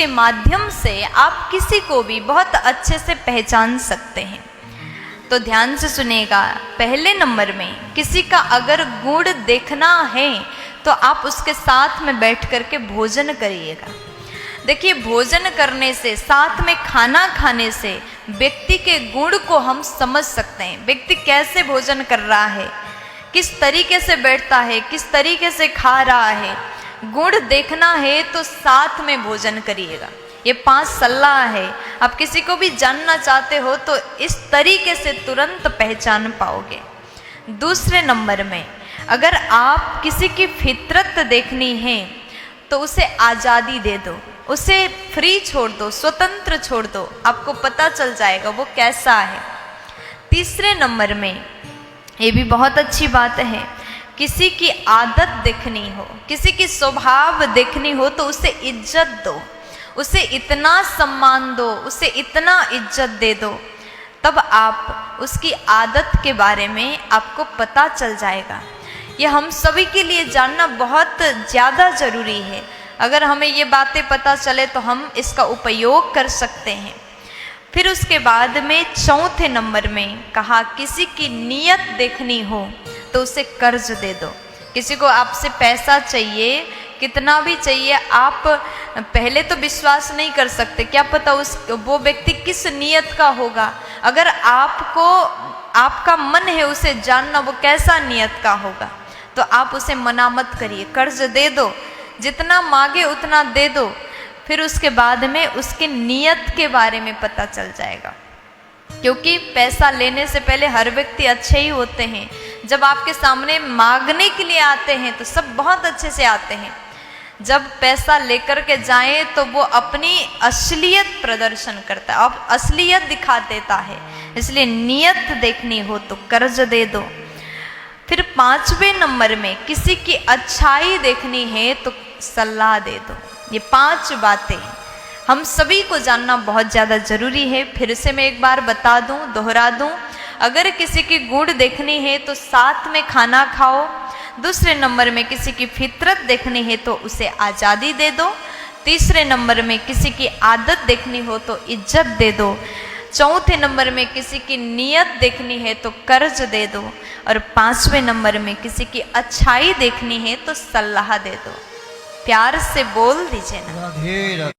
जिसके माध्यम से आप किसी को भी बहुत अच्छे से पहचान सकते हैं। तो ध्यान से सुनेगा। पहले नंबर में किसी का अगर गुण देखना है तो आप उसके साथ में बैठ करके भोजन करिएगा। देखिए, भोजन करने से, साथ में खाना खाने से व्यक्ति के गुण को हम समझ सकते हैं। व्यक्ति कैसे भोजन कर रहा है, किस तरीके से बैठता है, किस तरीके से खा रहा है। गुण देखना है तो साथ में भोजन करिएगा। ये 5 सलाह है। आप किसी को भी जानना चाहते हो तो इस तरीके से तुरंत पहचान पाओगे। दूसरे नंबर में, अगर आप किसी की फितरत देखनी है तो उसे आज़ादी दे दो, उसे फ्री छोड़ दो, स्वतंत्र छोड़ दो, आपको पता चल जाएगा वो कैसा है। तीसरे नंबर में, ये भी बहुत अच्छी बात है, किसी की आदत देखनी हो, किसी की स्वभाव देखनी हो तो उसे इज्जत दो, उसे इतना सम्मान दो, उसे इतना इज्जत दे दो, तब आप उसकी आदत के बारे में आपको पता चल जाएगा। ये हम सभी के लिए जानना बहुत ज़्यादा ज़रूरी है। अगर हमें ये बातें पता चले तो हम इसका उपयोग कर सकते हैं। फिर उसके बाद में चौथे नंबर में कहा, किसी की नीयत देखनी हो तो उसे कर्ज दे दो। किसी को आपसे पैसा चाहिए, कितना भी चाहिए, आप पहले तो विश्वास नहीं कर सकते, क्या पता वो व्यक्ति किस नीयत का होगा। अगर आपका मन है उसे जानना वो कैसा नीयत का होगा तो आप उसे मना मत करिए, कर्ज दे दो, जितना मांगे उतना दे दो। फिर उसके बाद में उसके नीयत के बारे में पता चल जाएगा, क्योंकि पैसा लेने से पहले हर व्यक्ति अच्छे ही होते हैं। जब आपके सामने मांगने के लिए आते हैं तो सब बहुत अच्छे से आते हैं, जब पैसा लेकर के जाएं तो वो अपनी असलियत प्रदर्शन करता है, अब असलियत दिखा देता है। इसलिए नीयत देखनी हो तो कर्ज दे दो। फिर 5वें नंबर में, किसी की अच्छाई देखनी है तो सलाह दे दो। ये 5 बातें हम सभी को जानना बहुत ज़्यादा ज़रूरी है। फिर से मैं एक बार बता दूं, दोहरा दूं। अगर किसी की गुण देखनी है तो साथ में खाना खाओ। दूसरे नंबर में, किसी की फितरत देखनी है तो उसे आज़ादी दे दो। तीसरे नंबर में, किसी की आदत देखनी हो तो इज्जत दे दो। चौथे नंबर में, किसी की नीयत देखनी है तो कर्ज दे दो। और 5वें नंबर में, किसी की अच्छाई देखनी है तो सलाह दे दो। प्यार से बोल दीजिए ना।